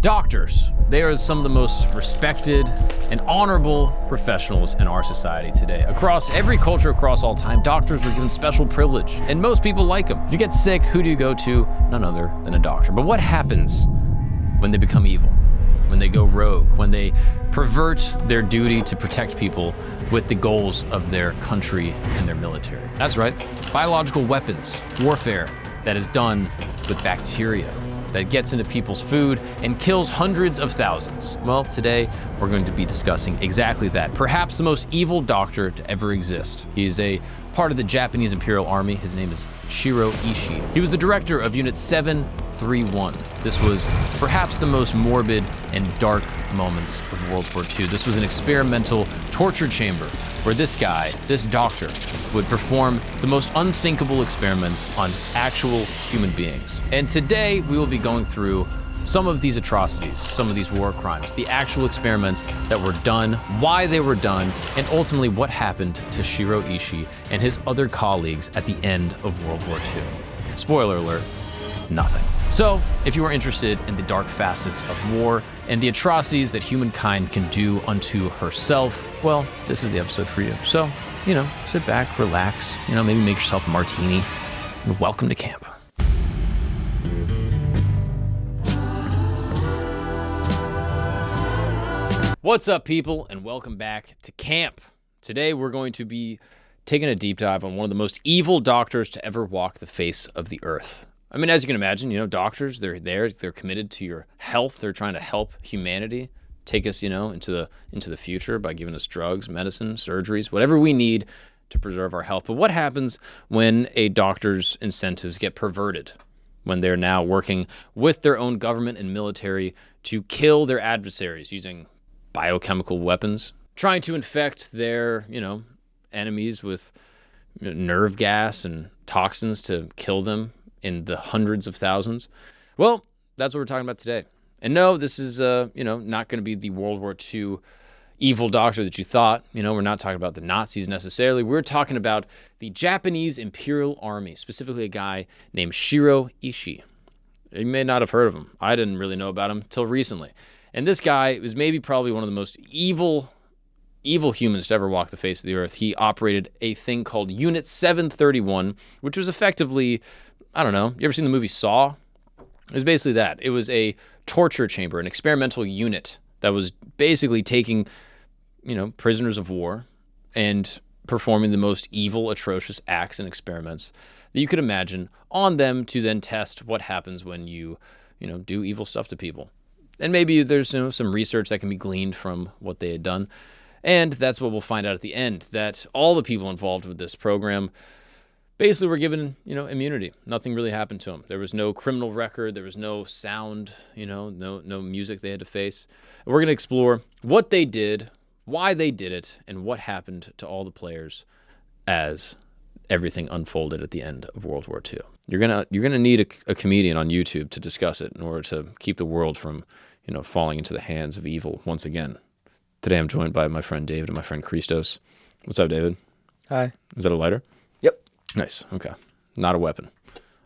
Doctors, they are some of the most respected and honorable professionals in our society today. Across every culture, across all time, doctors were given special privilege, and most people like them. If you get sick, who do you go to? None other than a doctor. But what happens when they become evil? When they go rogue? When they pervert their duty to protect people with the goals of their country and their military? That's right, biological weapons, warfare that is done with bacteria, that gets into people's food and kills hundreds of thousands. Well, today we're going to be discussing exactly that. Perhaps the most evil doctor to ever exist. He is a part of the Japanese Imperial Army. His name is Shirō Ishii. He was the director of Unit 731. This was perhaps the most morbid and dark moments of World War II. This was an experimental torture chamber where this guy, this doctor, would perform the most unthinkable experiments on actual human beings. And today we will be going through some of these atrocities, some of these war crimes, the actual experiments that were done, why they were done, and ultimately what happened to Shirō Ishii and his other colleagues at the end of World War II. Spoiler alert, nothing. So, if you are interested in the dark facets of war and the atrocities that humankind can do unto herself, well, this is the episode for you. So, sit back, relax, maybe make yourself a martini, and welcome to camp. What's up, people, and welcome back to camp. Today, we're going to be taking a deep dive on one of the most evil doctors to ever walk the face of the earth. I mean, as you can imagine, doctors, they're committed to your health. They're trying to help humanity, take us, into the future by giving us drugs, medicine, surgeries, whatever we need to preserve our health. But what happens when a doctor's incentives get perverted? When they're now working with their own government and military to kill their adversaries using biochemical weapons, trying to infect their, enemies with nerve gas and toxins to kill them in the hundreds of thousands. Well, that's what we're talking about today. And no, this is, not going to be the World War II evil doctor that you thought. We're not talking about the Nazis necessarily. We're talking about the Japanese Imperial Army, specifically a guy named Shirō Ishii. You may not have heard of him. I didn't really know about him till recently. And this guy was probably one of the most evil humans to ever walk the face of the earth. He operated a thing called Unit 731, which was effectively, I don't know, you ever seen the movie Saw? It was basically that. It was a torture chamber, an experimental unit that was basically taking, prisoners of war and performing the most evil, atrocious acts and experiments that you could imagine on them to then test what happens when you, do evil stuff to people. And maybe there's some research that can be gleaned from what they had done. And that's what we'll find out at the end, that all the people involved with this program basically were given, immunity. Nothing really happened to them. There was no criminal record. There was no sound, no music they had to face. And we're going to explore what they did, why they did it, and what happened to all the players as everything unfolded at the end of World War II. You're gonna need a comedian on YouTube to discuss it in order to keep the world from, falling into the hands of evil once again. Today I'm joined by my friend David and my friend Christos. What's up, David? Hi. Is that a lighter? Yep. Nice. Okay. Not a weapon.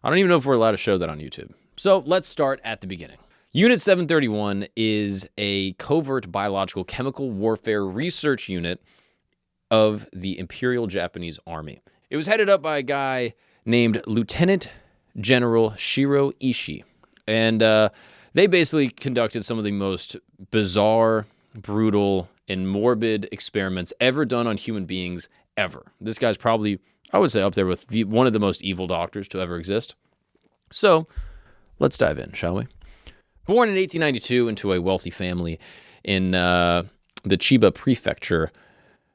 I don't even know if we're allowed to show that on YouTube. So let's start at the beginning. Unit 731 is a covert biological chemical warfare research unit of the Imperial Japanese Army. It was headed up by a guy named Lieutenant General Shirō Ishii. And they basically conducted some of the most bizarre, brutal, and morbid experiments ever done on human beings ever. This guy's probably, I would say, up there with one of the most evil doctors to ever exist. So let's dive in, shall we? Born in 1892 into a wealthy family in the Chiba Prefecture,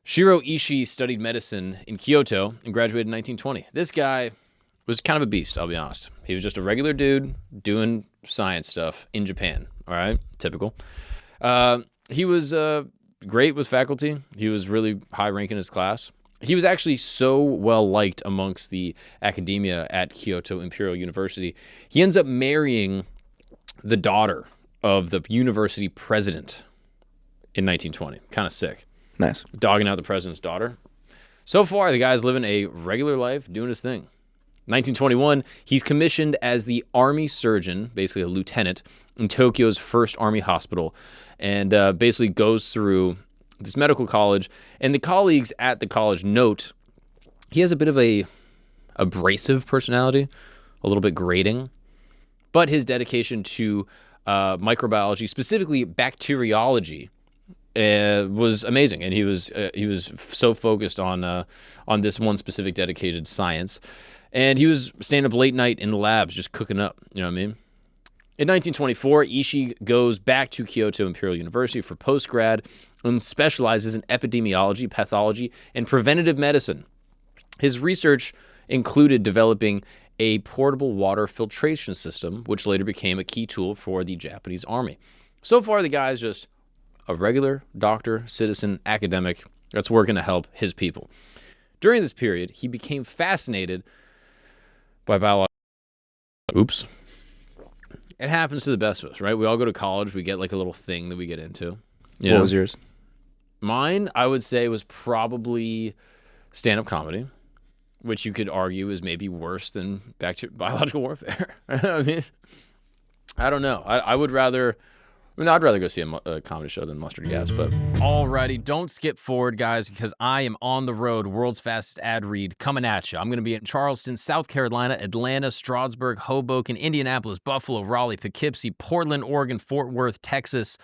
Shirō Ishii studied medicine in Kyoto and graduated in 1920. This guy was kind of a beast, I'll be honest. He was just a regular dude doing science stuff in Japan, all right? Typical. He was great with faculty. He was really high rank in his class. He was actually so well liked amongst the academia at Kyoto Imperial University. He ends up marrying the daughter of the university president in 1920. Kind of sick. Nice. Dogging out the president's daughter. So far, the guy's living a regular life, doing his thing. 1921, he's commissioned as the army surgeon, basically a lieutenant, in Tokyo's first army hospital, and basically goes through this medical college. And the colleagues at the college note he has a bit of a abrasive personality, a little bit grating, but his dedication to microbiology, specifically bacteriology, was amazing, and he was so focused on this one specific dedicated science, and he was staying up late night in the labs just cooking up. You know what I mean? In 1924, Ishii goes back to Kyoto Imperial University for postgrad and specializes in epidemiology, pathology, and preventative medicine. His research included developing a portable water filtration system, which later became a key tool for the Japanese army. So far, the guy is just a regular doctor, citizen, academic that's working to help his people. During this period, he became fascinated by biology. Oops. It happens to the best of us, right? We all go to college. We get like a little thing that we get into. What was yours? Mine, I would say, was probably stand-up comedy, which you could argue is maybe worse than biological warfare. I mean, I don't know. I'd rather go see a comedy show than mustard gas, but... Alrighty, don't skip forward, guys, because I am on the road, world's fastest ad read, coming at you. I'm going to be in Charleston, South Carolina, Atlanta, Stroudsburg, Hoboken, Indianapolis, Buffalo, Raleigh, Poughkeepsie, Portland, Oregon, Fort Worth, Texas,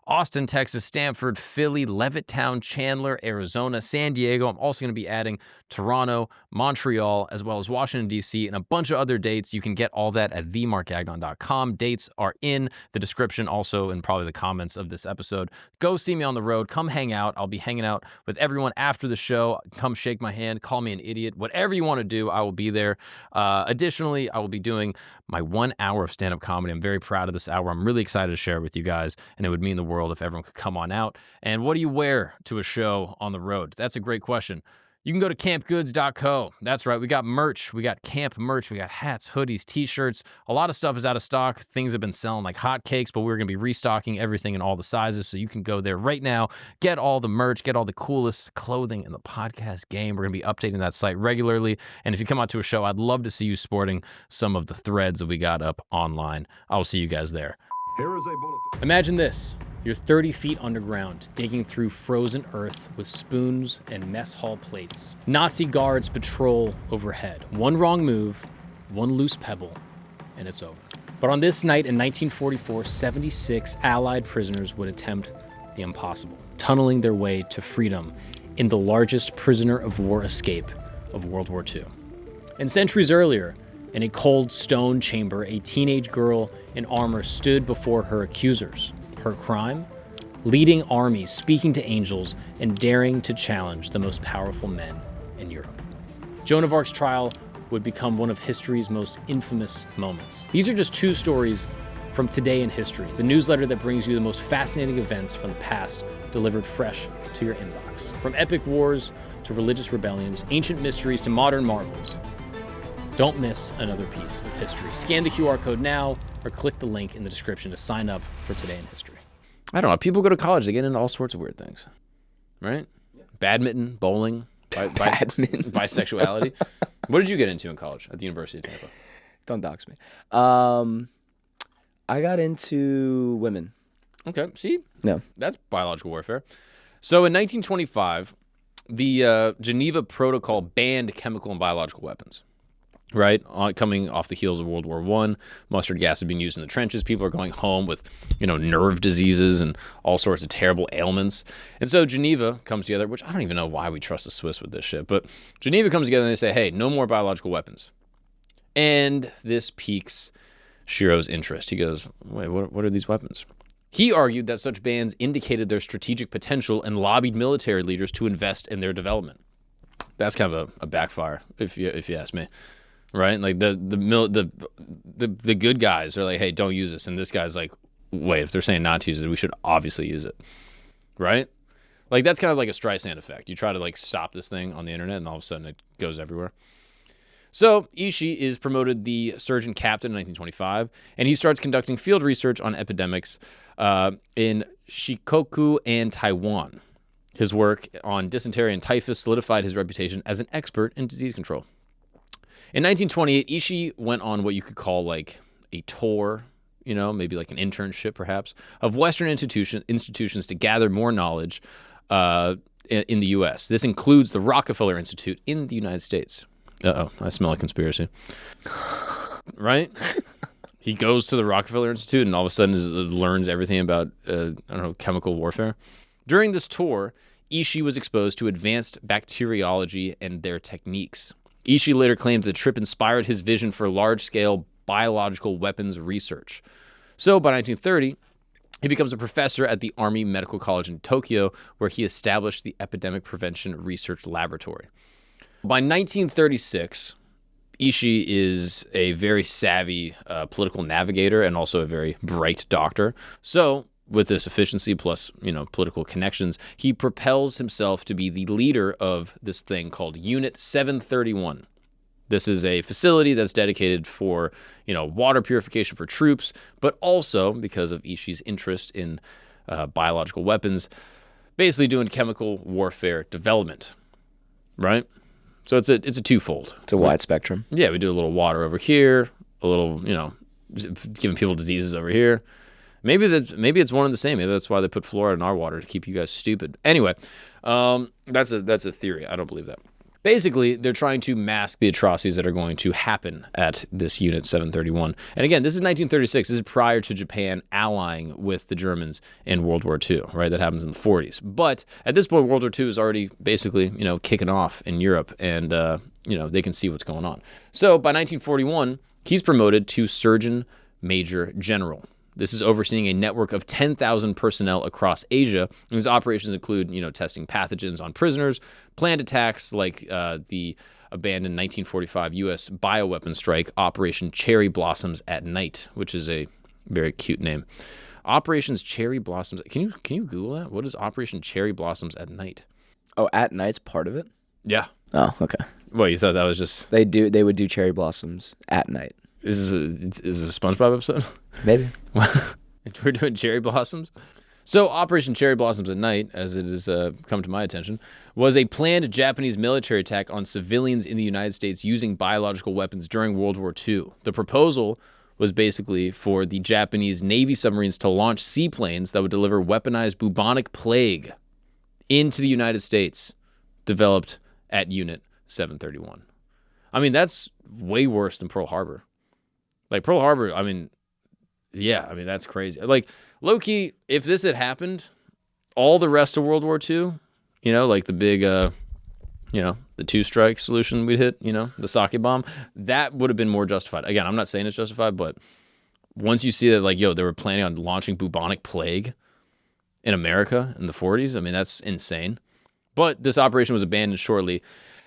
Austin, Texas, Stanford, Philly, Levittown, Chandler, Arizona, San Diego. I'm also going to be adding Toronto, Montreal, as well as Washington, D.C., and a bunch of other dates. You can get all that at themarkgagnon.com. Dates are in the description, also in probably the comments of this episode. Go see me on the road. Come hang out. I'll be hanging out with everyone after the show. Come shake my hand. Call me an idiot. Whatever you want to do, I will be there. Additionally, I will be doing my 1 hour of stand-up comedy. I'm very proud of this hour. I'm really excited to share it with you guys, and it would mean the world if everyone could come on out. And what do you wear to a show on the road? That's a great question. You can go to campgoods.co. That's right. We got merch. We got camp merch. We got hats, hoodies, t-shirts. A lot of stuff is out of stock. Things have been selling like hotcakes, but we're going to be restocking everything in all the sizes. So you can go there right now, get all the merch, get all the coolest clothing in the podcast game. We're going to be updating that site regularly. And if you come out to a show, I'd love to see you sporting some of the threads that we got up online. I'll see you guys there. Here is a bullet. Imagine this. You're 30 feet underground, digging through frozen earth with spoons and mess hall plates. Nazi guards patrol overhead. One wrong move, one loose pebble, and it's over. But on this night in 1944, 76 Allied prisoners would attempt the impossible, tunneling their way to freedom in the largest prisoner of war escape of World War II. And centuries earlier, in a cold stone chamber, a teenage girl in armor stood before her accusers. Her crime? Leading armies, speaking to angels, and daring to challenge the most powerful men in Europe. Joan of Arc's trial would become one of history's most infamous moments. These are just two stories from Today in History, the newsletter that brings you the most fascinating events from the past, delivered fresh to your inbox. From epic wars to religious rebellions, ancient mysteries to modern marvels. Don't miss another piece of history. Scan the QR code now or click the link in the description to sign up for Today in History. I don't know. People go to college. They get into all sorts of weird things, right? Yeah. Badminton, bowling, Badminton. Bisexuality. What did you get into in college at the University of Tampa? Don't dox me. I got into women. Okay. See? No. That's biological warfare. So in 1925, the Geneva Protocol banned chemical and biological weapons. Right? Coming off the heels of World War I, mustard gas had been used in the trenches. People are going home with, nerve diseases and all sorts of terrible ailments. And so Geneva comes together, which I don't even know why we trust the Swiss with this shit, but Geneva comes together and they say, hey, no more biological weapons. And this piques Shirō's interest. He goes, wait, what are these weapons? He argued that such bans indicated their strategic potential and lobbied military leaders to invest in their development. That's kind of a backfire, if you ask me. Right? Like the good guys are like, hey, don't use this. And this guy's like, wait, if they're saying not to use it, we should obviously use it. Right? Like that's kind of like a Streisand effect. You try to like stop this thing on the internet and all of a sudden it goes everywhere. So Ishii is promoted the surgeon captain in 1925, and he starts conducting field research on epidemics in Shikoku and Taiwan. His work on dysentery and typhus solidified his reputation as an expert in disease control. In 1928, Ishii went on what you could call like a tour, maybe like an internship perhaps, of Western institutions to gather more knowledge in the U.S. This includes the Rockefeller Institute in the United States. Uh-oh, I smell a conspiracy. Right? He goes to the Rockefeller Institute and all of a sudden learns everything about, chemical warfare. During this tour, Ishii was exposed to advanced bacteriology and their techniques. Ishii later claimed the trip inspired his vision for large-scale biological weapons research. So by 1930, he becomes a professor at the Army Medical College in Tokyo, where he established the Epidemic Prevention Research Laboratory. By 1936, Ishii is a very savvy political navigator and also a very bright doctor. So with this efficiency plus, political connections, he propels himself to be the leader of this thing called Unit 731. This is a facility that's dedicated for, water purification for troops, but also because of Ishii's interest in biological weapons, basically doing chemical warfare development, right? So it's a twofold. It's a wide spectrum. Yeah, we do a little water over here, a little, giving people diseases over here. Maybe it's one and the same. Maybe that's why they put fluoride in our water to keep you guys stupid. Anyway, that's a theory. I don't believe that. Basically, they're trying to mask the atrocities that are going to happen at this Unit 731. And again, this is 1936. This is prior to Japan allying with the Germans in World War II, right? That happens in the 40s. But at this point, World War II is already basically, kicking off in Europe, and, they can see what's going on. So by 1941, he's promoted to Surgeon Major General. This is overseeing a network of 10,000 personnel across Asia. And his operations include, testing pathogens on prisoners, planned attacks like the abandoned 1945 U.S. bioweapon strike, Operation Cherry Blossoms at Night, which is a very cute name. Operations Cherry Blossoms. Can you Google that? What is Operation Cherry Blossoms at Night? Oh, at night's part of it? Yeah. Oh, okay. Well, you thought that was just... They would do cherry blossoms at night. Is this a SpongeBob episode? Maybe. We're doing cherry blossoms. So Operation Cherry Blossoms at Night, as it has come to my attention, was a planned Japanese military attack on civilians in the United States using biological weapons during World War II. The proposal was basically for the Japanese Navy submarines to launch seaplanes that would deliver weaponized bubonic plague into the United States, developed at Unit 731. I mean, that's way worse than Pearl Harbor. Like, Pearl Harbor, that's crazy. Like, low-key, if this had happened, all the rest of World War II, like the big, the two-strike solution we'd hit, the sake bomb, that would have been more justified. Again, I'm not saying it's justified, but once you see that, they were planning on launching bubonic plague in America in the 40s, that's insane. But this operation was abandoned shortly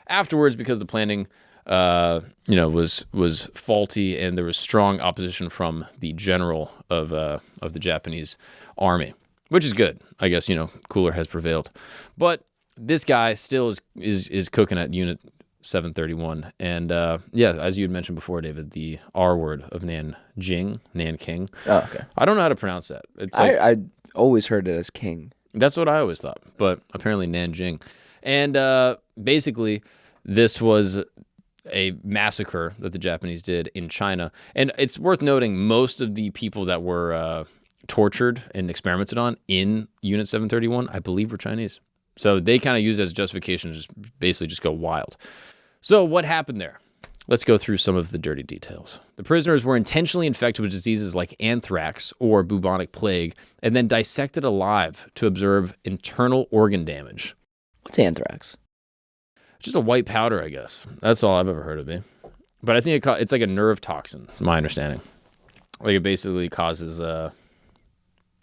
afterwards because the planning... was faulty, and there was strong opposition from the general of the Japanese army, which is good. I guess, cooler has prevailed. But this guy still is cooking at Unit 731. And, as you had mentioned before, David, the R word of Nanking. Oh, okay. I don't know how to pronounce that. It's I always heard it as king. That's what I always thought, but apparently Nanjing. And basically, this was a massacre that the Japanese did in China. And it's worth noting most of the people that were tortured and experimented on in Unit 731, I believe, were Chinese. So they kind of used it as justification to just go wild. So what happened there? Let's go through some of the dirty details. The prisoners were intentionally infected with diseases like anthrax or bubonic plague and then dissected alive to observe internal organ damage. What's anthrax? Just a white powder, I guess. That's all I've ever heard of it. But I think it's like a nerve toxin, my understanding. Like, it basically causes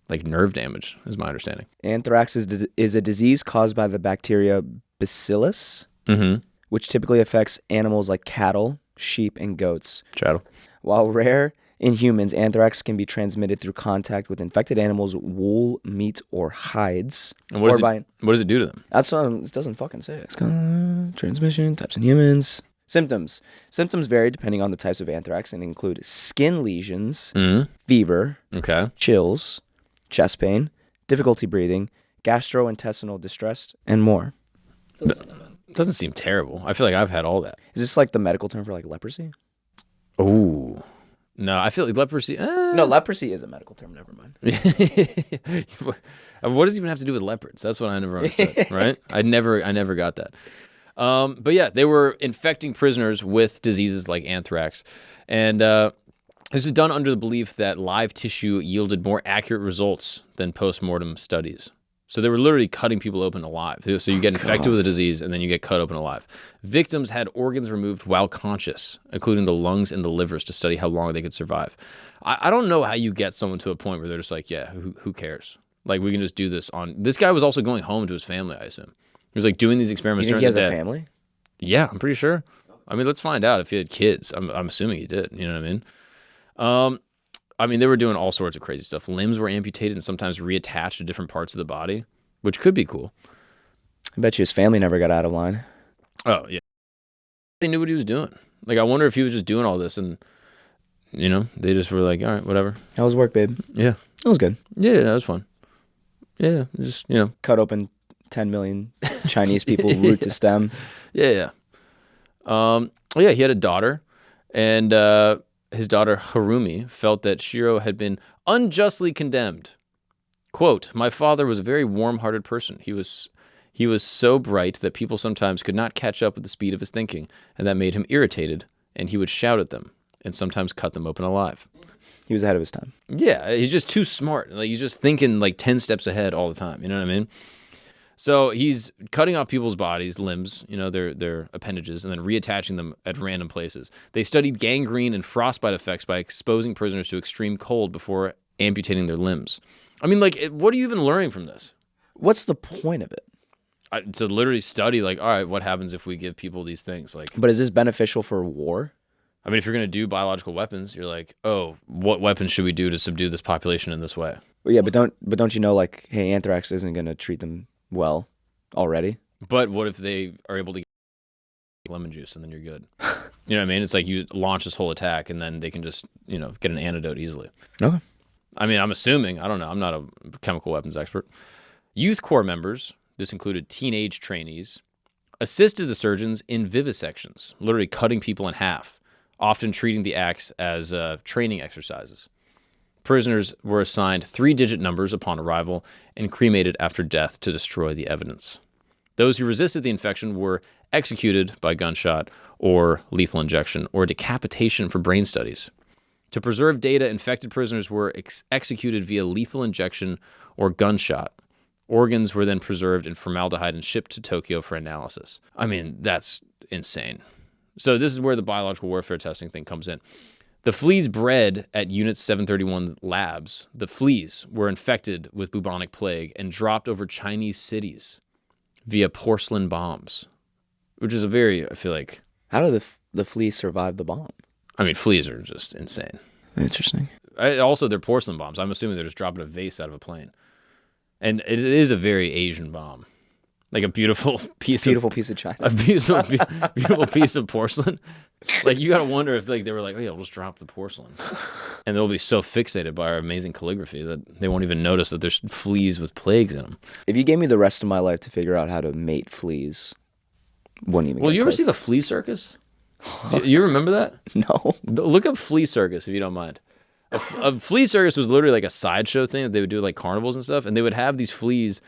nerve damage, is my understanding. Anthrax is a disease caused by the bacteria Bacillus, which typically affects animals like cattle, sheep, and goats. Chattel. While rare in humans, anthrax can be transmitted through contact with infected animals' wool, meat, or hides. And what does it do to them? That's not, it doesn't fucking say it. It's called transmission, types in humans. Symptoms. Symptoms vary depending on the types of anthrax and include skin lesions, fever, chills, chest pain, difficulty breathing, gastrointestinal distress, and more. Doesn't seem terrible. I feel like I've had all that. Is this like the medical term for like leprosy? Oh. No, I feel like leprosy. No, leprosy is a medical term. Never mind. What does it even have to do with leopards? That's what I never understood, right? I never got that. But yeah, they were infecting prisoners with diseases like anthrax. And this was done under the belief that live tissue yielded more accurate results than post-mortem studies. So they were literally cutting people open alive. So you get infected with a disease, and then you get cut open alive. Victims had organs removed while conscious, including the lungs and the livers, to study how long they could survive. I don't know how you get someone to a point where they're just like, yeah, who cares? Like, we can just do this on... This guy was also going home to his family, I assume. He was like doing these experiments. You think he has a family? Yeah, I'm pretty sure. I mean, let's find out if he had kids. I'm assuming he did. You know what I mean? I mean, they were doing all sorts of crazy stuff. Limbs were amputated and sometimes reattached to different parts of the body, which could be cool. I bet you his family never got out of line. Oh, yeah. They knew what he was doing. Like, I wonder if he was just doing all this and, you know, they just were like, all right, whatever. How was work, babe? Yeah. It was good. Yeah, that was fun. Yeah, just, you know. Cut open 10 million Chinese people, root to stem. Yeah. Yeah, he had a daughter, and his daughter Harumi felt that Shirō had been unjustly condemned. Quote, "My father was a very warm-hearted person. He was so bright that people sometimes could not catch up with the speed of his thinking, and that made him irritated, and he would shout at them and sometimes cut them open alive." He was ahead of his time. Yeah, he's just too smart. Like, he's just thinking like 10 steps ahead all the time. You know what I mean? So he's cutting off people's bodies, limbs, you know, their appendages, and then reattaching them at random places. They studied gangrene and frostbite effects by exposing prisoners to extreme cold before amputating their limbs. I mean, like, what are you even learning from this? What's the point of it? To literally study, like, all right, what happens if we give people these things? Like, but is this beneficial for war? I mean, if you're going to do biological weapons, you're like, oh, what weapons should we do to subdue this population in this way? Well, yeah, but don't you know, like, hey, anthrax isn't going to treat them well already? But what if they are able to get lemon juice and then you're good? You know what I mean? It's like you launch this whole attack and then they can just, you know, get an antidote easily. Okay. I mean, I'm assuming, I don't know, I'm not a chemical weapons expert. Youth Corps members, this included teenage trainees, assisted the surgeons in vivisections, literally cutting people in half, often treating the acts as training exercises. Prisoners were assigned 3-digit numbers upon arrival and cremated after death to destroy the evidence. Those who resisted the infection were executed by gunshot or lethal injection or decapitation for brain studies. To preserve data, infected prisoners were executed via lethal injection or gunshot. Organs were then preserved in formaldehyde and shipped to Tokyo for analysis. I mean, that's insane. So this is where the biological warfare testing thing comes in. The fleas bred at Unit 731 labs, the fleas were infected with bubonic plague and dropped over Chinese cities via porcelain bombs, which is a very, I feel like... How do the fleas survive the bomb? I mean, fleas are just insane. Interesting. Also, they're porcelain bombs. I'm assuming they're just dropping a vase out of a plane. And it is a very Asian bomb. Like a beautiful piece of China. A beautiful piece of porcelain. Like, you got to wonder if, like, they were like, oh, yeah, we'll just drop the porcelain. And they'll be so fixated by our amazing calligraphy that they won't even notice that there's fleas with plagues in them. If you gave me the rest of my life to figure out how to mate fleas, wouldn't even. Well, you ever see the Flea Circus? You remember that? No. Look up Flea Circus if you don't mind. A Flea Circus was literally like a sideshow thing that they would do, like carnivals and stuff, and they would have these fleas.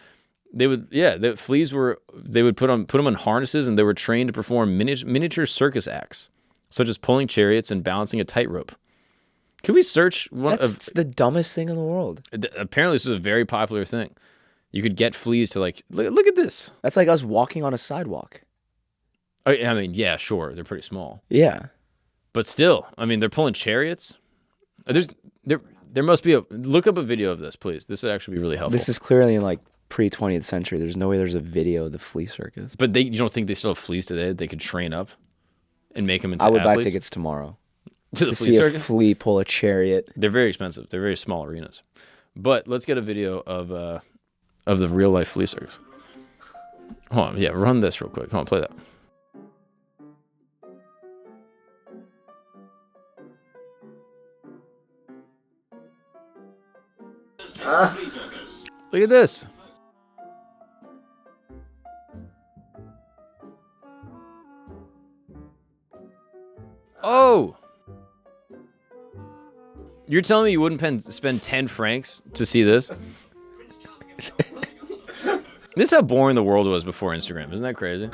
They would, the fleas were. They would put them on harnesses, and they were trained to perform miniature circus acts, such as pulling chariots and balancing a tightrope. Can we search one? That's the dumbest thing in the world. Apparently, this was a very popular thing. You could get fleas to, like, look at this. That's like us walking on a sidewalk. I mean, yeah, sure, they're pretty small. Yeah, but still, I mean, they're pulling chariots. There must be look up a video of this, please. This would actually be really helpful. This is clearly in like pre-20th century. There's no way there's a video of the Flea Circus. But you don't think they still have fleas today that they could train up and make them into I would athletes? buy tickets tomorrow to the Flea see Circus? A flea pull a chariot. They're very expensive. They're very small arenas. But let's get a video of the real life Flea Circus. Hold on, yeah, run this real quick. Come on, play that. Look at this. Oh! You're telling me you wouldn't spend 10 francs to see this? This is how boring the world was before Instagram. Isn't that crazy?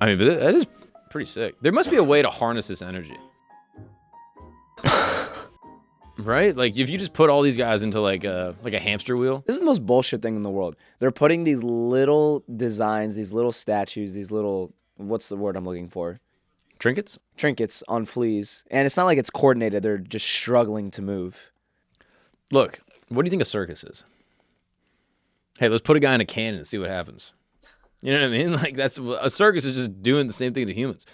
I mean, but that is pretty sick. There must be a way to harness this energy. Right? Like, if you just put all these guys into, like a hamster wheel. This is the most bullshit thing in the world. They're putting these little designs, these little statues, these little... What's the word I'm looking for? Trinkets? Trinkets on fleas. And it's not like it's coordinated. They're just struggling to move. Look, what do you think a circus is? Hey, let's put a guy in a cannon and see what happens. You know what I mean? Like, a circus is just doing the same thing to humans.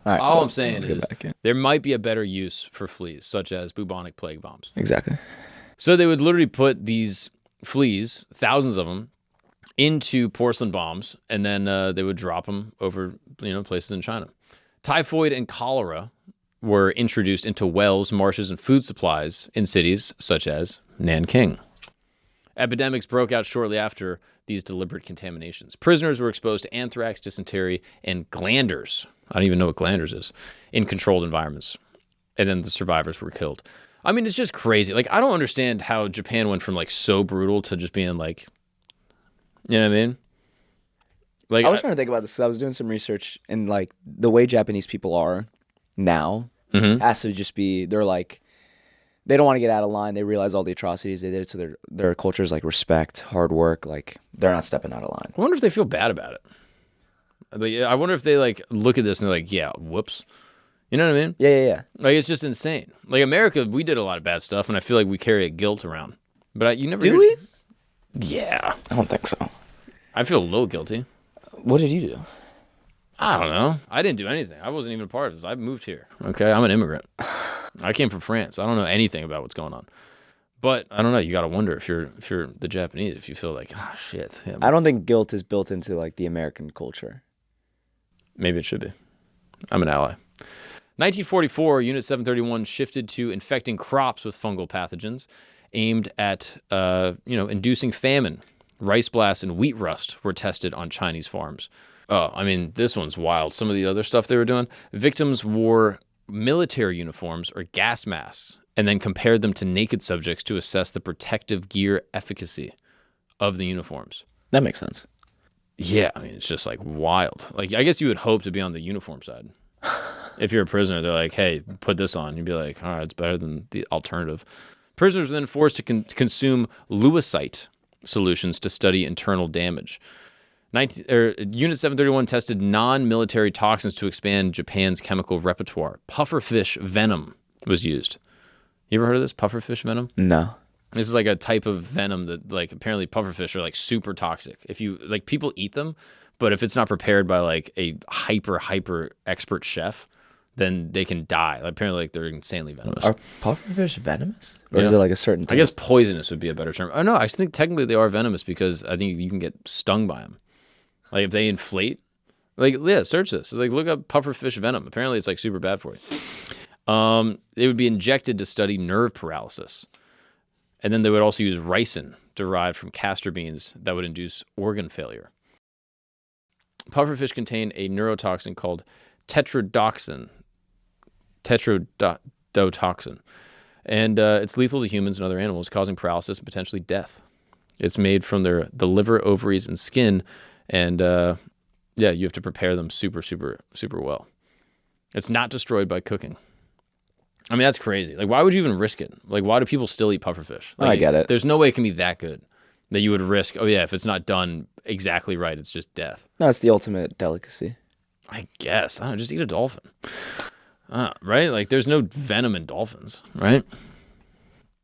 All I'm saying is there might be a better use for fleas, such as bubonic plague bombs. Exactly. So they would literally put these fleas, thousands of them, into porcelain bombs, and then they would drop them over, places in China. Typhoid and cholera were introduced into wells, marshes, and food supplies in cities such as Nanking. Epidemics broke out shortly after these deliberate contaminations. Prisoners were exposed to anthrax, dysentery, and glanders. I don't even know what glanders is, in controlled environments. And then the survivors were killed. I mean, it's just crazy. Like, I don't understand how Japan went from, like, so brutal to just being, like, you know what I mean? Like, I was trying to think about this. I was doing some research, and, like, the way Japanese people are now has to just be, they're, like, they don't want to get out of line. They realize all the atrocities they did, so their culture is, like, respect, hard work. Like, they're not stepping out of line. I wonder if they feel bad about it. Like, I wonder if they, like, look at this and they're like, yeah, whoops. You know what I mean? Yeah. Like, it's just insane. Like, America, we did a lot of bad stuff, and I feel like we carry a guilt around. But you never... Do we? Yeah. I don't think so. I feel a little guilty. What did you do? I don't know. I didn't do anything. I wasn't even a part of this. I moved here. Okay? I'm an immigrant. I came from France. I don't know anything about what's going on. But I don't know. You got to wonder if you're the Japanese, if you feel like, shit. Yeah, I don't think guilt is built into, like, the American culture. Maybe it should be. I'm an ally. 1944, Unit 731 shifted to infecting crops with fungal pathogens aimed at, inducing famine. Rice blasts and wheat rust were tested on Chinese farms. Oh, I mean, this one's wild. Some of the other stuff they were doing. Victims wore military uniforms or gas masks and then compared them to naked subjects to assess the protective gear efficacy of the uniforms. That makes sense. Yeah, I mean, it's just, like, wild. Like, I guess you would hope to be on the uniform side. If you're a prisoner, they're like, hey, put this on. You'd be like, all right, it's better than the alternative. Prisoners were then forced to consume Lucite solutions to study internal damage. Unit 731 tested non-military toxins to expand Japan's chemical repertoire. Pufferfish venom was used. You ever heard of this, pufferfish venom? No. This is like a type of venom that, like, apparently pufferfish are, like, super toxic. If you, like, people eat them, but if it's not prepared by, like, a hyper expert chef, then they can die. Like, apparently, like, they're insanely venomous. Are pufferfish venomous? Or is it, like, a certain thing? I guess poisonous would be a better term. Oh, no, I think technically they are venomous because I think you can get stung by them. Like, if they inflate, like, yeah, search this. Like, look up pufferfish venom. Apparently, it's, like, super bad for you. It would be injected to study nerve paralysis. And then they would also use ricin, derived from castor beans, that would induce organ failure. Pufferfish contain a neurotoxin called tetrodotoxin. And it's lethal to humans and other animals, causing paralysis and potentially death. It's made from the liver, ovaries, and skin. And, you have to prepare them super, super, super well. It's not destroyed by cooking. I mean, that's crazy. Like, why would you even risk it? Like, why do people still eat pufferfish? Like, I get it. There's no way it can be that good that you would risk, if it's not done exactly right, it's just death. No, it's the ultimate delicacy. I guess. I don't know, just eat a dolphin. Right? Like, there's no venom in dolphins, right?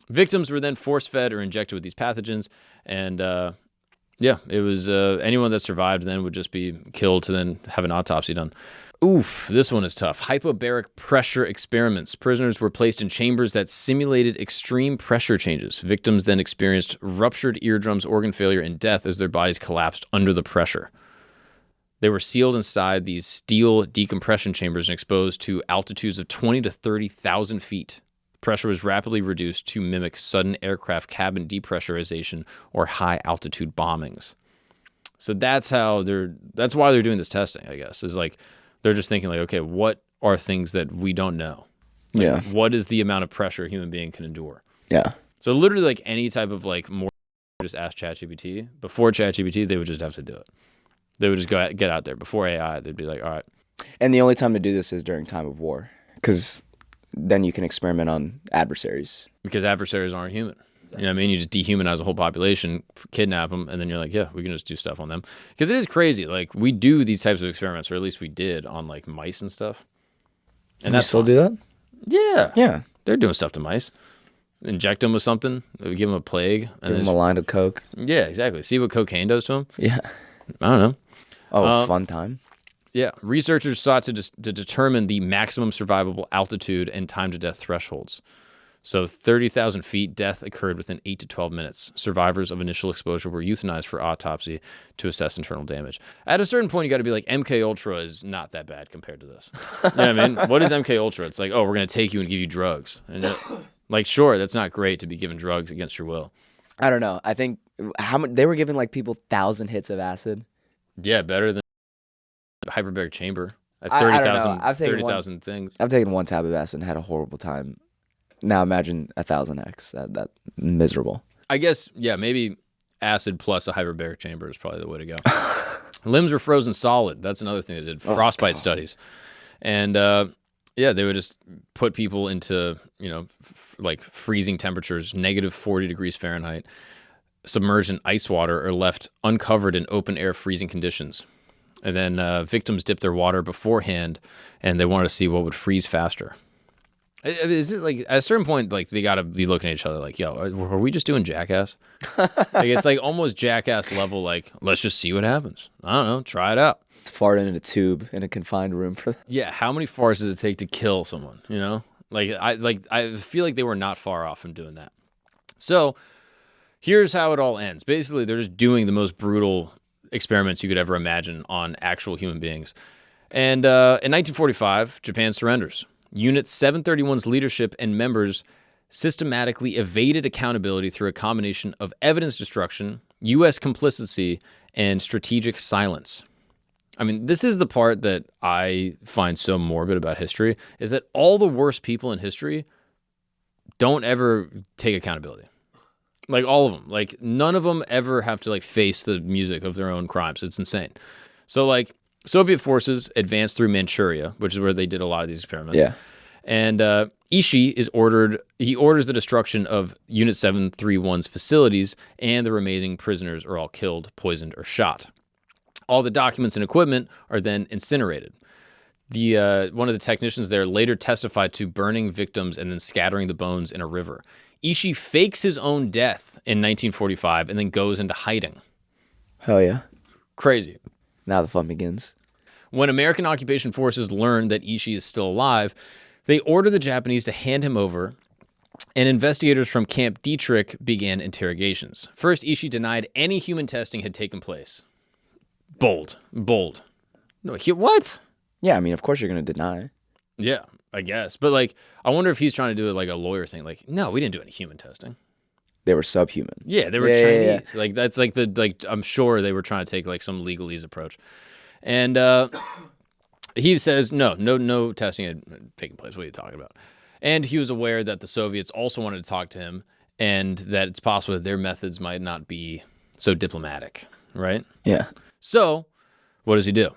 Victims were then force-fed or injected with these pathogens, and, it was anyone that survived then would just be killed to then have an autopsy done. Oof, this one is tough. Hypobaric pressure experiments. Prisoners were placed in chambers that simulated extreme pressure changes. Victims then experienced ruptured eardrums, organ failure, and death as their bodies collapsed under the pressure. They were sealed inside these steel decompression chambers and exposed to altitudes of 20 to 30,000 feet. Pressure was rapidly reduced to mimic sudden aircraft cabin depressurization or high-altitude bombings. So that's why they're doing this testing, I guess, is like They're just thinking like, okay, what are things that we don't know? Like, what is the amount of pressure a human being can endure? Yeah. So literally like any type of like more just ask ChatGPT. Before ChatGPT, they would just have to do it. They would just get out there. Before AI, they'd be like, all right. And the only time to do this is during time of war, because then you can experiment on adversaries. Because adversaries aren't human. You know what I mean? You just dehumanize a whole population, kidnap them, and then you're like, yeah, we can just do stuff on them. Because it is crazy. Like, we do these types of experiments, or at least we did, on, like, mice and stuff. And that's still do that? Yeah. Yeah. They're doing stuff to mice. Inject them with something. Give them a plague. Give them a line of coke. Yeah, exactly. See what cocaine does to them? Yeah. I don't know. Oh, fun time. Yeah. Researchers sought to determine the maximum survivable altitude and time to death thresholds. So 30,000 feet, death occurred within 8 to 12 minutes. Survivors of initial exposure were euthanized for autopsy to assess internal damage. At a certain point, you got to be like, MK Ultra is not that bad compared to this. You know what I mean? What is MK Ultra? It's like, oh, we're going to take you and give you drugs. And like, sure, that's not great to be given drugs against your will. I don't know. I think how much they were giving like people 1,000 hits of acid. Yeah, better than hyperbaric chamber at 30,000 things. I've taken one tab of acid and had a horrible time. Now imagine 1,000x. That miserable. I guess, yeah, maybe acid plus a hyperbaric chamber is probably the way to go. Limbs were frozen solid. That's another thing they did. Frostbite studies. And yeah, they would just put people into, you know, like freezing temperatures, negative 40 degrees Fahrenheit, submerged in ice water, or left uncovered in open air freezing conditions. And then victims dipped their water beforehand, and they wanted to see what would freeze faster. Is it like at a certain point, like they got to be looking at each other like, yo, are we just doing Jackass? Like it's like almost Jackass level. Like, let's just see what happens. I don't know. Try it out. Fart in a tube in a confined room for that. Yeah. How many farts does it take to kill someone? You know, I feel like they were not far off from doing that. So here's how it all ends. Basically, they're just doing the most brutal experiments you could ever imagine on actual human beings. And in 1945, Japan surrenders. Unit 731's leadership and members systematically evaded accountability through a combination of evidence destruction, U.S. complicity, and strategic silence. I mean, this is the part that I find so morbid about history, is that all the worst people in history don't ever take accountability. Like, all of them. Like, none of them ever have to, like, face the music of their own crimes. It's insane. So, like, Soviet forces advanced through Manchuria, which is where they did a lot of these experiments. Yeah. And Ishii orders the destruction of Unit 731's facilities, and the remaining prisoners are all killed, poisoned, or shot. All the documents and equipment are then incinerated. One of the technicians there later testified to burning victims and then scattering the bones in a river. Ishii fakes his own death in 1945 and then goes into hiding. Hell yeah. Crazy. Now the fun begins. When American occupation forces learn that Ishii is still alive, they order the Japanese to hand him over, and investigators from Camp Dietrich began interrogations. First, Ishii denied any human testing had taken place. Bold. No, what? Yeah, I mean, of course you're going to deny. Yeah, I guess. But, like, I wonder if he's trying to do it like a lawyer thing. Like, no, we didn't do any human testing. They were subhuman. Yeah, they were Chinese. Yeah. Like, that's like I'm sure they were trying to take like some legalese approach. And he says, no testing had taken place. What are you talking about? And he was aware that the Soviets also wanted to talk to him, and that it's possible that their methods might not be so diplomatic, right? Yeah. So what does he do?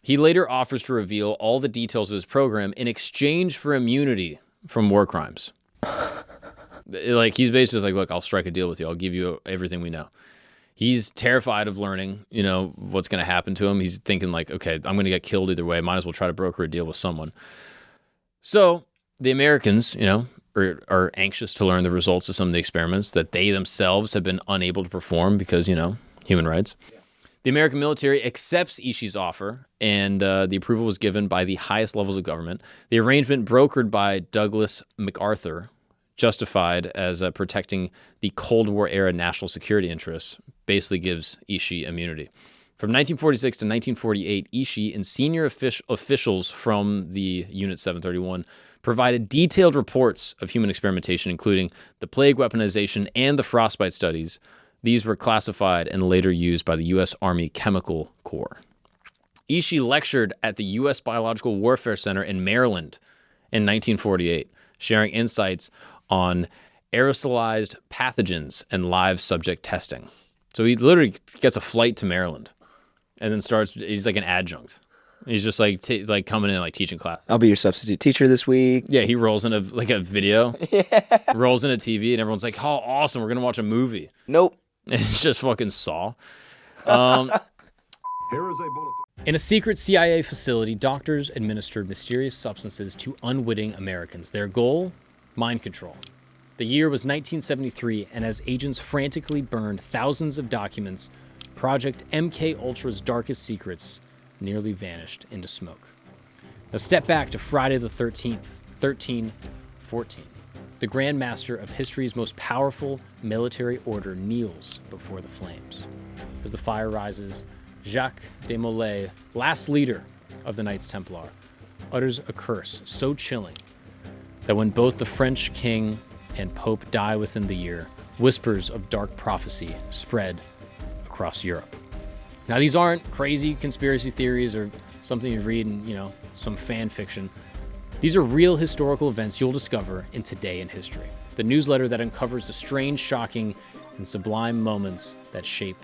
He later offers to reveal all the details of his program in exchange for immunity from war crimes. Like, he's basically like, look, I'll strike a deal with you. I'll give you everything we know. He's terrified of learning, you know, what's going to happen to him. He's thinking like, okay, I'm going to get killed either way. Might as well try to broker a deal with someone. So the Americans, you know, are anxious to learn the results of some of the experiments that they themselves have been unable to perform because, you know, human rights. Yeah. The American military accepts Ishii's offer, and the approval was given by the highest levels of government. The arrangement, brokered by Douglas MacArthur, justified as protecting the Cold War era national security interests, basically gives Ishii immunity. From 1946 to 1948, Ishii and senior officials from the Unit 731 provided detailed reports of human experimentation, including the plague weaponization and the frostbite studies. These were classified and later used by the U.S. Army Chemical Corps. Ishii lectured at the U.S. Biological Warfare Center in Maryland in 1948, sharing insights on aerosolized pathogens and live subject testing. So he literally gets a flight to Maryland and then he's like an adjunct. He's just like coming in like teaching class. I'll be your substitute teacher this week. Yeah, he rolls in a video, rolls in a TV, and everyone's like, "Oh, awesome! We're gonna watch a movie." Nope. And it's just fucking Saw. Here is a bulletin. In a secret CIA facility, doctors administered mysterious substances to unwitting Americans. Their goal? Mind control. The year was 1973, and as agents frantically burned thousands of documents, Project MK Ultra's darkest secrets nearly vanished into smoke. Now step back to Friday the 13th, 1314. The Grand Master of history's most powerful military order kneels before the flames. As the fire rises, Jacques de Molay, last leader of the Knights Templar, utters a curse so chilling that when both the French king and Pope die within the year, whispers of dark prophecy spread across Europe. Now, these aren't crazy conspiracy theories or something you read in, some fan fiction. These are real historical events you'll discover in Today in History, the newsletter that uncovers the strange, shocking, and sublime moments that shape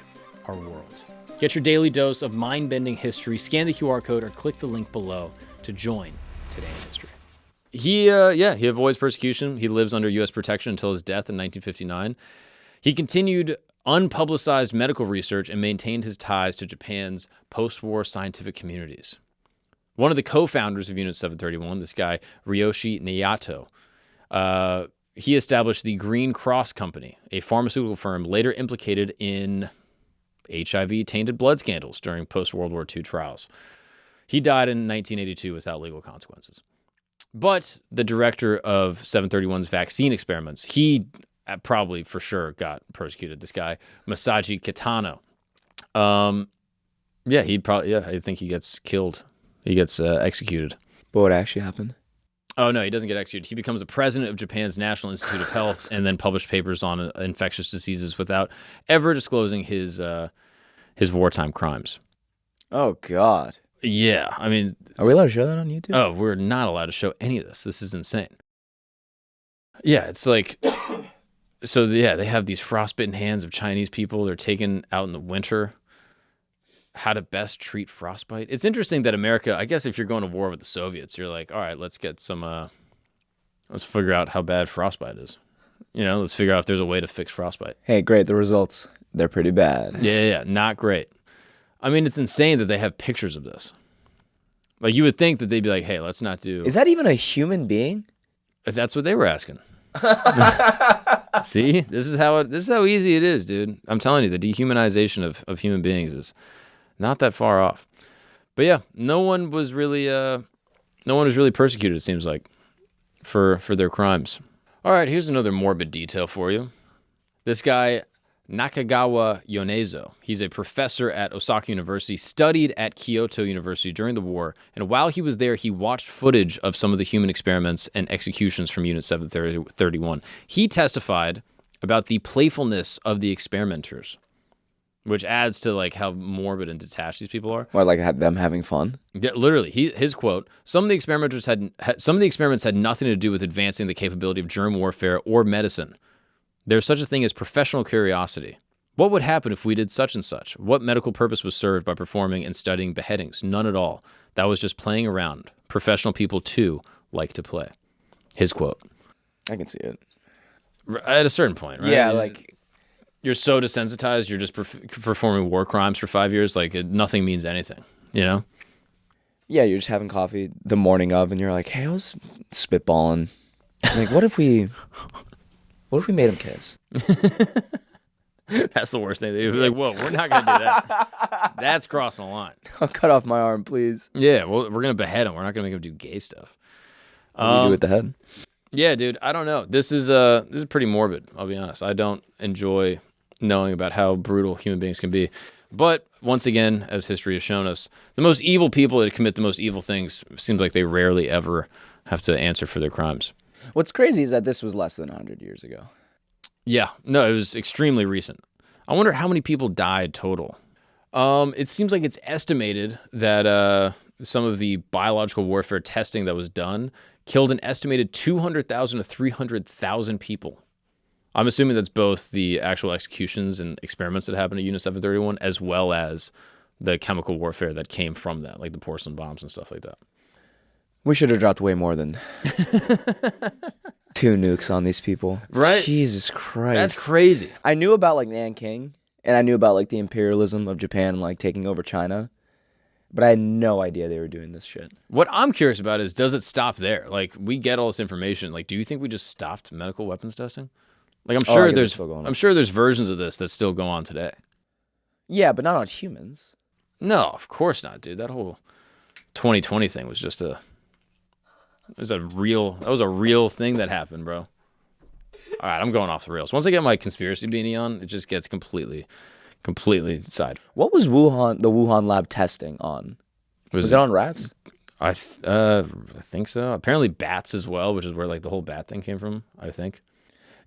our world. Get your daily dose of mind-bending history, scan the QR code, or click the link below to join Today in History. He avoids persecution. He lives under U.S. protection until his death in 1959. He continued unpublicized medical research and maintained his ties to Japan's post-war scientific communities. One of the co-founders of Unit 731, this guy, Ryoshi Nayato, he established the Green Cross Company, a pharmaceutical firm later implicated in HIV-tainted blood scandals during post-World War II trials. He died in 1982 without legal consequences. But the director of 731's vaccine experiments, he probably for sure got persecuted. This guy, Masaji Kitano. I think he gets killed. He gets executed. But what actually happened? Oh, no, he doesn't get executed. He becomes the president of Japan's National Institute of Health and then published papers on infectious diseases without ever disclosing his wartime crimes. Oh, God. Yeah, I mean... Are we allowed to show that on YouTube? Oh, we're not allowed to show any of this. This is insane. Yeah, it's like... So, yeah, they have these frostbitten hands of Chinese people. They're taken out in the winter. How to best treat frostbite. It's interesting that America, I guess if you're going to war with the Soviets, you're like, all right, let's get some... let's figure out how bad frostbite is. Let's figure out if there's a way to fix frostbite. Hey, great. The results, they're pretty bad. Yeah, not great. I mean, it's insane that they have pictures of this. Like, you would think that they'd be like, hey, let's not do... Is that even a human being? That's what they were asking. See? This is how easy it is, dude. I'm telling you, the dehumanization of human beings is not that far off. But yeah, no one was really persecuted, it seems like, for their crimes. All right, here's another morbid detail for you. This guy, Nakagawa Yoneso, he's a professor at Osaka University, studied at Kyoto University during the war, and while he was there, he watched footage of some of the human experiments and executions from Unit 731. He testified about the playfulness of the experimenters, which adds to like how morbid and detached these people are. What, like them having fun? Yeah, literally, his quote: "Some of the experiments had nothing to do with advancing the capability of germ warfare or medicine. There's such a thing as professional curiosity. What would happen if we did such and such? What medical purpose was served by performing and studying beheadings? None at all. That was just playing around. Professional people, too, like to play." His quote. I can see it. At a certain point, right? Yeah, like... You're so desensitized, you're just performing war crimes for 5 years, like nothing means anything, Yeah, you're just having coffee the morning of, and you're like, hey, I was spitballing. Like, what if we made him kiss? That's the worst thing. They'd be like, whoa, we're not going to do that. That's crossing the line. I'll cut off my arm, please. Yeah, well, we're going to behead him. We're not going to make him do gay stuff. What do you do with the head? Yeah, dude, I don't know. This is pretty morbid, I'll be honest. I don't enjoy knowing about how brutal human beings can be. But once again, as history has shown us, the most evil people that commit the most evil things seems like they rarely ever have to answer for their crimes. What's crazy is that this was less than 100 years ago. Yeah, no, it was extremely recent. I wonder how many people died total. It seems like it's estimated that some of the biological warfare testing that was done killed an estimated 200,000 to 300,000 people. I'm assuming that's both the actual executions and experiments that happened at Unit 731, as well as the chemical warfare that came from that, like the porcelain bombs and stuff like that. We should have dropped way more than 2 nukes on these people. Right? Jesus Christ. That's crazy. I knew about like Nanking, and I knew about like the imperialism of Japan like taking over China, but I had no idea they were doing this shit. What I'm curious about is, does it stop there? Like, we get all this information. Like, do you think we just stopped medical weapons testing? Like, I'm sure there's versions of this that still go on today. Yeah, but not on humans. No, of course not, dude. That whole 2020 thing was just that was a real thing that happened, bro. All right, I'm going off the rails. Once I get my conspiracy beanie on, it just gets completely side. What was the Wuhan lab testing on? Was it on rats? I think so. Apparently bats as well, which is where like the whole bat thing came from, I think.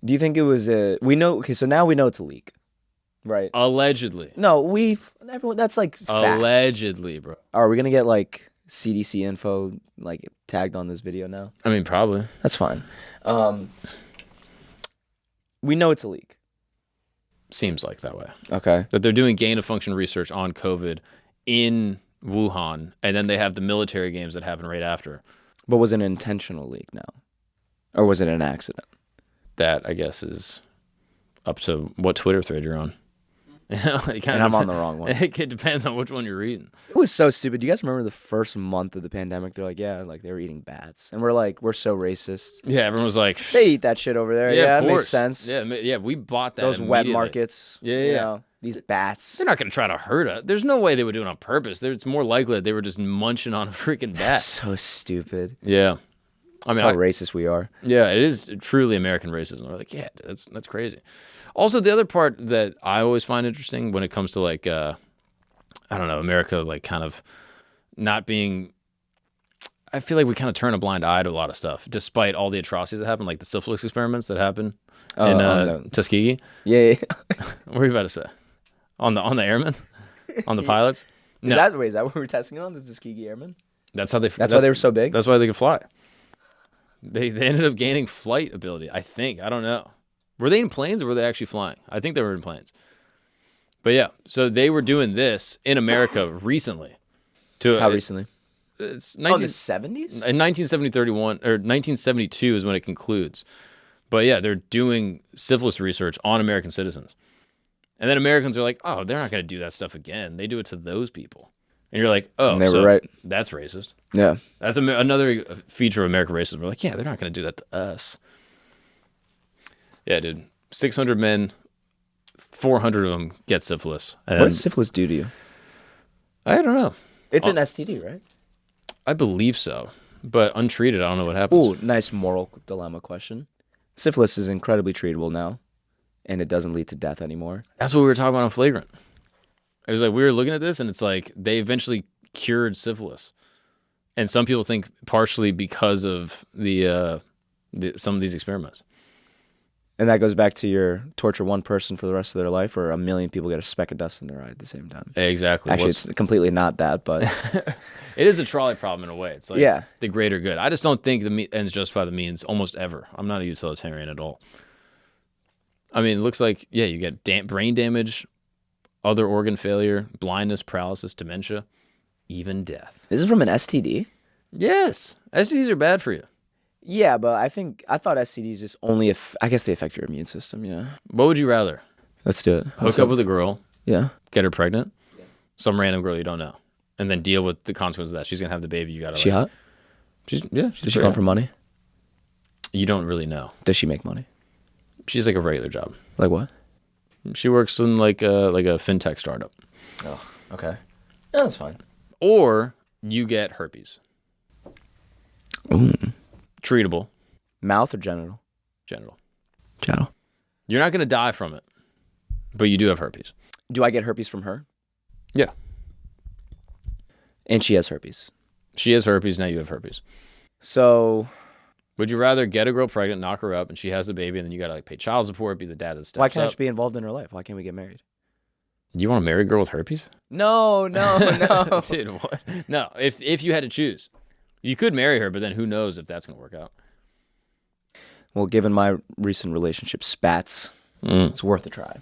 Do you think it was so now we know it's a leak, right? Allegedly. No, everyone, that's like fact. Allegedly, bro. Are we going to get like CDC info like tagged on this video now? I mean, probably. That's fine. We know it's a leak. Seems like that way. Okay. That they're doing gain-of-function research on COVID in Wuhan, and then they have the military games that happen right after. But was it an intentional leak now? Or was it an accident? That, I guess, is up to what Twitter thread you're on. And I'm on the wrong one. It depends on which one you're reading. It was so stupid. Do you guys remember the first month of the pandemic? They're like, yeah, like they were eating bats. And we're like, we're so racist. Yeah, everyone was like... They eat that shit over there. Yeah, of it course. makes sense. Yeah, we bought that Those wet markets. Yeah. You know, these bats. They're not going to try to hurt us. There's no way they would do it on purpose. It's more likely that they were just munching on a freaking bat. That's so stupid. Yeah. That's how racist we are. Yeah, it is truly American racism. We're like, yeah, that's crazy. Also, the other part that I always find interesting when it comes to like, I don't know, America, like kind of not being, I feel like we kind of turn a blind eye to a lot of stuff, despite all the atrocities that happen, like the syphilis experiments that happen in Tuskegee. Yeah. What were you about to say? On the airmen? On the pilots? Is that what we're testing on? The Tuskegee Airmen? That's why they were so big? That's why they could fly. They ended up gaining flight ability, I think. I don't know. Were they in planes or were they actually flying? I think they were in planes. But yeah, so they were doing this in America recently. How recently? It's the 70s? In 1972 is when it concludes. But yeah, they're doing syphilis research on American citizens. And then Americans are like, oh, they're not going to do that stuff again. They do it to those people. And you're like, oh, they were right. That's racist. Yeah. That's another feature of American racism. We're like, yeah, they're not going to do that to us. Yeah, dude. 600 men, 400 of them get syphilis. What does syphilis do to you? I don't know. It's an STD, right? I believe so. But untreated, I don't know what happens. Ooh, nice moral dilemma question. Syphilis is incredibly treatable now, and it doesn't lead to death anymore. That's what we were talking about on Flagrant. It was like, we were looking at this, and it's like, they eventually cured syphilis. And some people think partially because of some of these experiments. And that goes back to your torture one person for the rest of their life, or a million people get a speck of dust in their eye at the same time. Exactly. Actually, it's completely not that, but... It is a trolley problem in a way. It's like the greater good. I just don't think the ends justify the means almost ever. I'm not a utilitarian at all. I mean, it looks like, yeah, you get brain damage, other organ failure, blindness, paralysis, dementia, even death. This is from an STD? Yes. STDs are bad for you. Yeah, but I thought STDs just only I guess they affect your immune system, yeah. What would you rather? Let's do it. Hook up with a girl. Yeah. Get her pregnant. Yeah. Some random girl you don't know. And then deal with the consequences of that. She's going to have the baby. You got to She hot? She's Does she come for money? You don't really know. Does she make money? She's like a regular job. Like what? She works in like a fintech startup. Oh, okay. Yeah, that's fine. Or you get herpes. Ooh. Treatable. Mouth or genital? Genital. You're not going to die from it, but you do have herpes. Do I get herpes from her? Yeah. And she has herpes. She has herpes, now you have herpes. So... Would you rather get a girl pregnant, knock her up, and she has the baby, and then you got to like pay child support, be the dad that steps up? Why can't I just be involved in her life? Why can't we get married? You want to marry a girl with herpes? No. Dude, what? No, if you had to choose. You could marry her, but then who knows if that's going to work out. Well, given my recent relationship spats, it's worth a try.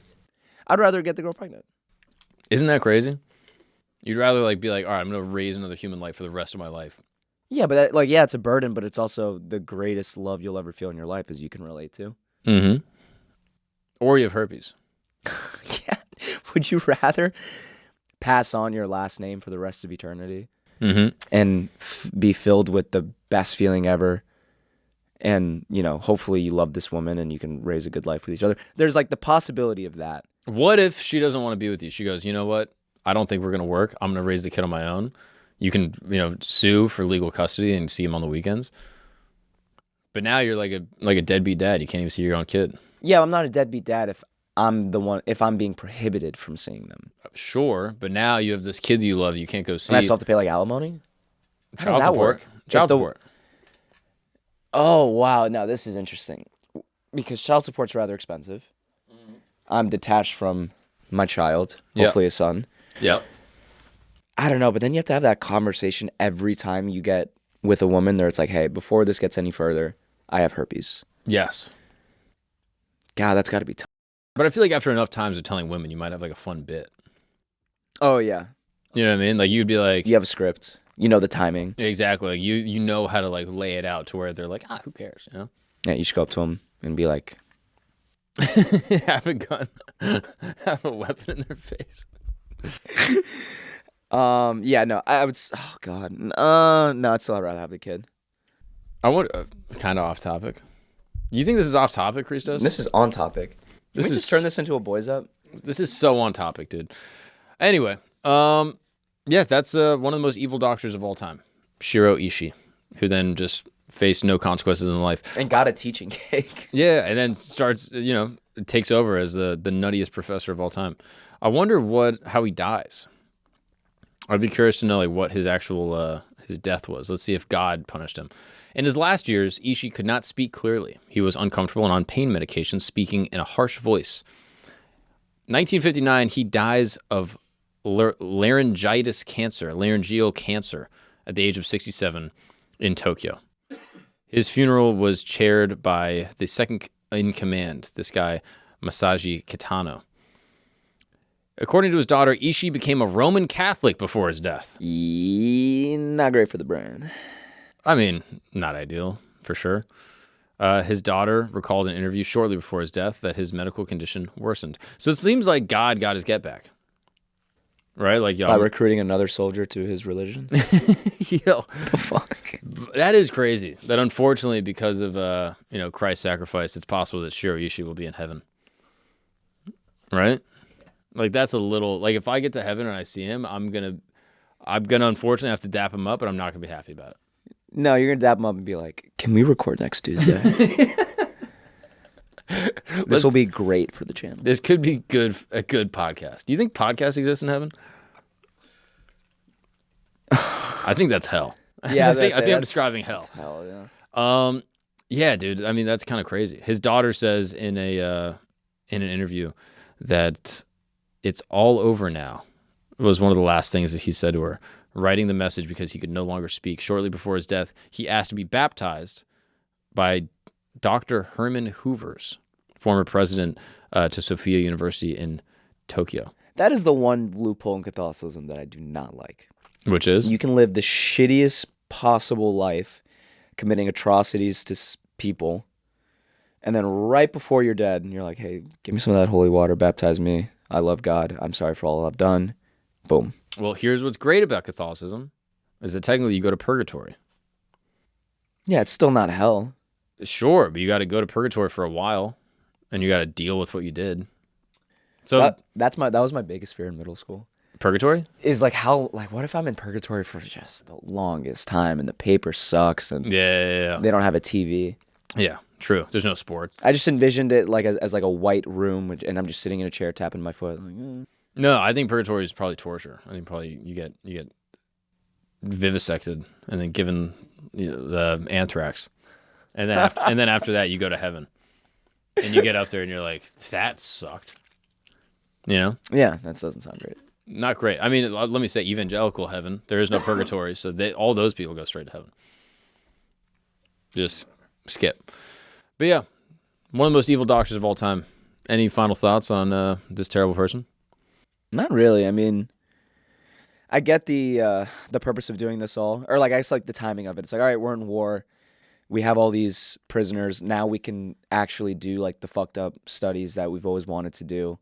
I'd rather get the girl pregnant. Isn't that crazy? You'd rather be like, all right, I'm going to raise another human life for the rest of my life. Yeah, but it's a burden, but it's also the greatest love you'll ever feel in your life, as you can relate to. Mm-hmm. Or you have herpes. Yeah. Would you rather pass on your last name for the rest of eternity and be filled with the best feeling ever? And, hopefully you love this woman and you can raise a good life with each other. There's the possibility of that. What if she doesn't want to be with you? She goes, you know what? I don't think we're going to work. I'm going to raise the kid on my own. You can, sue for legal custody and see him on the weekends. But now you're like a deadbeat dad. You can't even see your own kid. Yeah, I'm not a deadbeat dad if I'm being prohibited from seeing them. Sure, but now you have this kid that you love. You can't go see. And I still have to pay alimony? How Child does that support. work? Child support. Oh, wow. No, this is interesting. Because child support's rather expensive. I'm detached from my child, hopefully a son. Yep. I don't know, but then you have to have that conversation every time you get with a woman there. It's like, hey, before this gets any further, I have herpes. Yes. God, that's got to be tough. But I feel like after enough times of telling women, you might have a fun bit. Oh, yeah. You know what I mean? You'd be like... You have a script. You know the timing. Exactly. You know how to lay it out to where they're like, who cares, Yeah, you should go up to them and be like... have a gun. Have a weapon in their face. Yeah, no, I would... Oh, God. No, I'd still rather have the kid. I want... kind of off topic. You think this is off topic, Christos? This is on topic. Can we just turn this into a boys up? This is so on topic, dude. Anyway, yeah, that's one of the most evil doctors of all time, Shirō Ishii, who then just faced no consequences in life and got a teaching gig. Yeah, and then starts, takes over as the nuttiest professor of all time. I wonder how he dies. I'd be curious to know what his actual his death was. Let's see if God punished him. In his last years, Ishii could not speak clearly. He was uncomfortable and on pain medication, speaking in a harsh voice. 1959, he dies of laryngeal cancer at the age of 67 in Tokyo. His funeral was chaired by the second in command, this guy, Masashi Kitano. According to his daughter, Ishii became a Roman Catholic before his death. Not great for the brain. I mean, not ideal, for sure. His daughter recalled in an interview shortly before his death that his medical condition worsened. So it seems like God got his get back. Right? By recruiting another soldier to his religion? Yo. The fuck? That is crazy. That unfortunately, because of Christ's sacrifice, it's possible that Shirō Ishii will be in heaven. Right? That's a little... if I get to heaven and I see him, I'm gonna unfortunately have to dap him up, but I'm not gonna be happy about it. No, you're going to dap him up and be like, can we record next Tuesday? This will be great for the channel. This could be a good podcast. Do you think podcasts exist in heaven? I think that's hell. Yeah, I think I'm describing hell. That's hell, yeah. Yeah, dude. I mean, that's kind of crazy. His daughter says in an interview that it's all over now. It was one of the last things that he said to her. Writing the message because he could no longer speak. Shortly before his death, he asked to be baptized by Dr. Herman Hoover's, former president to Sophia University in Tokyo. That is the one loophole in Catholicism that I do not like. Which is? You can live the shittiest possible life, committing atrocities to people, and then right before you're dead, you're like, hey, give me some of that holy water, baptize me. I love God. I'm sorry for all I've done. Boom. Well, here's what's great about Catholicism, is that technically you go to purgatory. Yeah, it's still not hell. Sure, but you got to go to purgatory for a while, and you got to deal with what you did. So that was my biggest fear in middle school. Purgatory? Is what if I'm in purgatory for just the longest time and the paper sucks and yeah. They don't have a TV. Yeah, true. There's no sports. I just envisioned it as a white room, and I'm just sitting in a chair tapping my foot. No, I think purgatory is probably torture. I think probably you get vivisected and then given the anthrax, and then after that you go to heaven, and you get up there and you're like, that sucked. You know? Yeah, that doesn't sound great. Not great. I mean, let me say evangelical heaven. There is no purgatory, so all those people go straight to heaven. Just skip. But yeah, one of the most evil doctors of all time. Any final thoughts on this terrible person? Not really. I mean, I get the purpose of doing this all, or like I guess like the timing of it. It's like, all right, we're in war. We have all these prisoners. Now we can actually do like the fucked up studies that we've always wanted to do.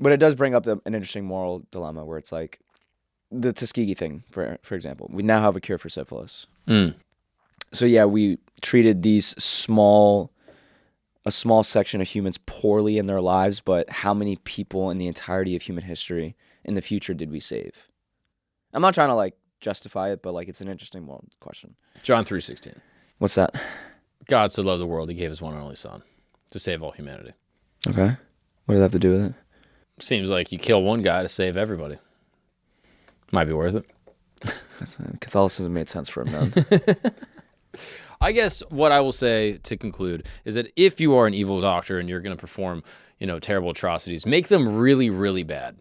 But it does bring up an interesting moral dilemma where it's like the Tuskegee thing, for example. We now have a cure for syphilis. So yeah, we treated a small section of humans poorly in their lives, but how many people in the entirety of human history in the future did we save? I'm not trying to like justify it, but like it's an interesting moral question. John 3:16. What's that? God so loved the world, he gave his one and only son to save all humanity. Okay. What does that have to do with it? Seems like you kill one guy to save everybody. Might be worth it. Catholicism made sense for him then. I guess what I will say to conclude is that if you are an evil doctor and you're going to perform, terrible atrocities, make them really, really bad.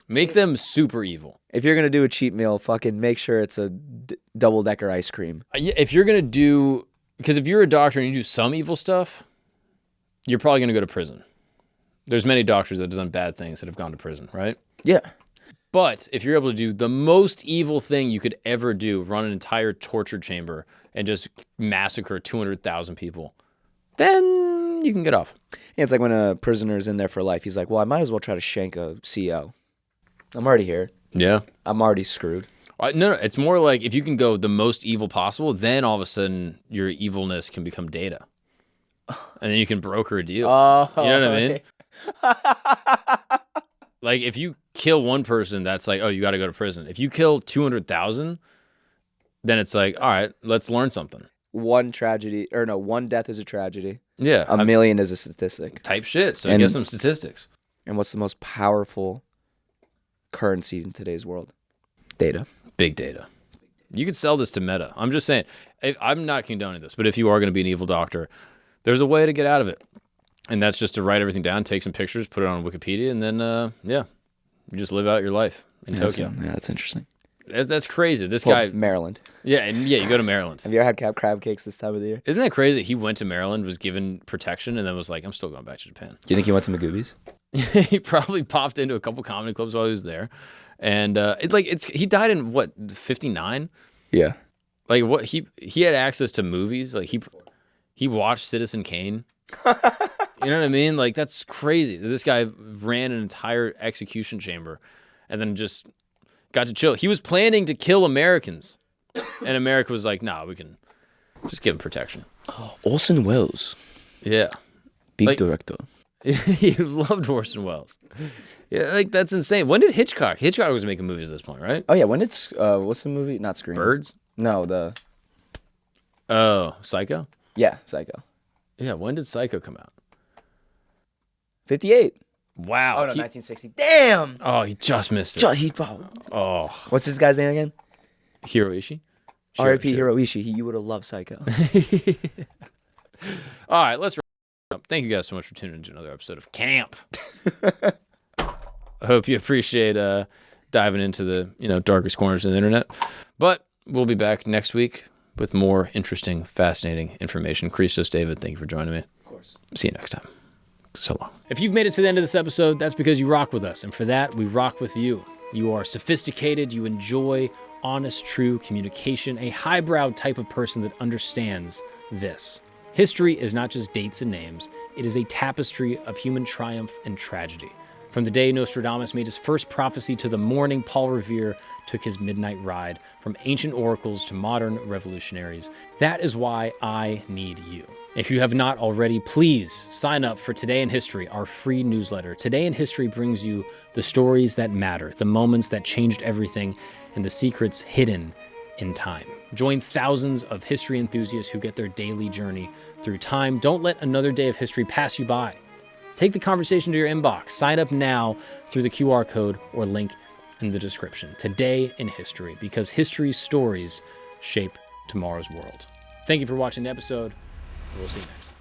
Make them super evil. If you're going to do a cheat meal, fucking make sure it's a double-decker ice cream. If you're going to because if you're a doctor and you do some evil stuff, you're probably going to go to prison. There's many doctors that have done bad things that have gone to prison, right? Yeah. But if you're able to do the most evil thing you could ever do, run an entire torture chamber and just massacre 200,000 people, then you can get off. Yeah, it's like when a prisoner's in there for life. He's like, well, I might as well try to shank a CEO. I'm already here. Yeah. I'm already screwed. No, it's more like if you can go the most evil possible, then all of a sudden your evilness can become data. And then you can broker a deal. You know what I mean? Like if you kill one person, that's like, oh, you got to go to prison. If you kill 200,000, then it's like, all right, let's learn something. One death is a tragedy. Yeah. A million is a statistic. Type shit. So get some statistics. And what's the most powerful currency in today's world? Data. Big data. You could sell this to Meta. I'm just saying, I'm not condoning this, but if you are going to be an evil doctor, there's a way to get out of it. And that's just to write everything down, take some pictures, put it on Wikipedia, and then, you just live out your life in Tokyo. That's interesting. That's crazy. This guy... Maryland. Yeah, you go to Maryland. Have you ever had crab cakes this time of the year? Isn't that crazy? He went to Maryland, was given protection, and then was like, I'm still going back to Japan. Do you think he went to Magoobies? He probably popped into a couple comedy clubs while he was there. And he died in, 59? Yeah. Like, what? He had access to movies. Like, he watched Citizen Kane. You know what I mean? Like, that's crazy. This guy ran an entire execution chamber and then just got to chill. He was planning to kill Americans. And America was like, nah, we can just give him protection. Orson Welles. Yeah. Big director. He loved Orson Welles. Yeah, like, that's insane. When did Hitchcock? Hitchcock was making movies at this point, right? Oh, yeah. When did, what's the movie? Not Scream. Birds? No, Oh, Psycho? Yeah, Psycho. Yeah, when did Psycho come out? 58. Wow. Oh, no, 1960. Damn! Oh, he just missed it. Oh. What's this guy's name again? Hiro Ishii? R.I.P. Hiro Ishii. You would have loved Psycho. All right, let's wrap up. Thank you guys so much for tuning into another episode of Camp. I hope you appreciate diving into the darkest corners of the internet. But we'll be back next week with more interesting, fascinating information. Christos David, thank you for joining me. Of course. See you next time. So long. If you've made it to the end of this episode, that's because you rock with us. And for that, we rock with you. You are sophisticated. You enjoy honest, true communication, a highbrow type of person that understands this. History is not just dates and names. It is a tapestry of human triumph and tragedy. From the day Nostradamus made his first prophecy to the morning Paul Revere took his midnight ride, from ancient oracles to modern revolutionaries. That is why I need you. If you have not already, please sign up for Today in History, our free newsletter. Today in History brings you the stories that matter, the moments that changed everything, and the secrets hidden in time. Join thousands of history enthusiasts who get their daily journey through time. Don't let another day of history pass you by. Take the conversation to your inbox. Sign up now through the QR code or link in the description. Today in History, because history's stories shape tomorrow's world. Thank you for watching the episode. We'll see you next time.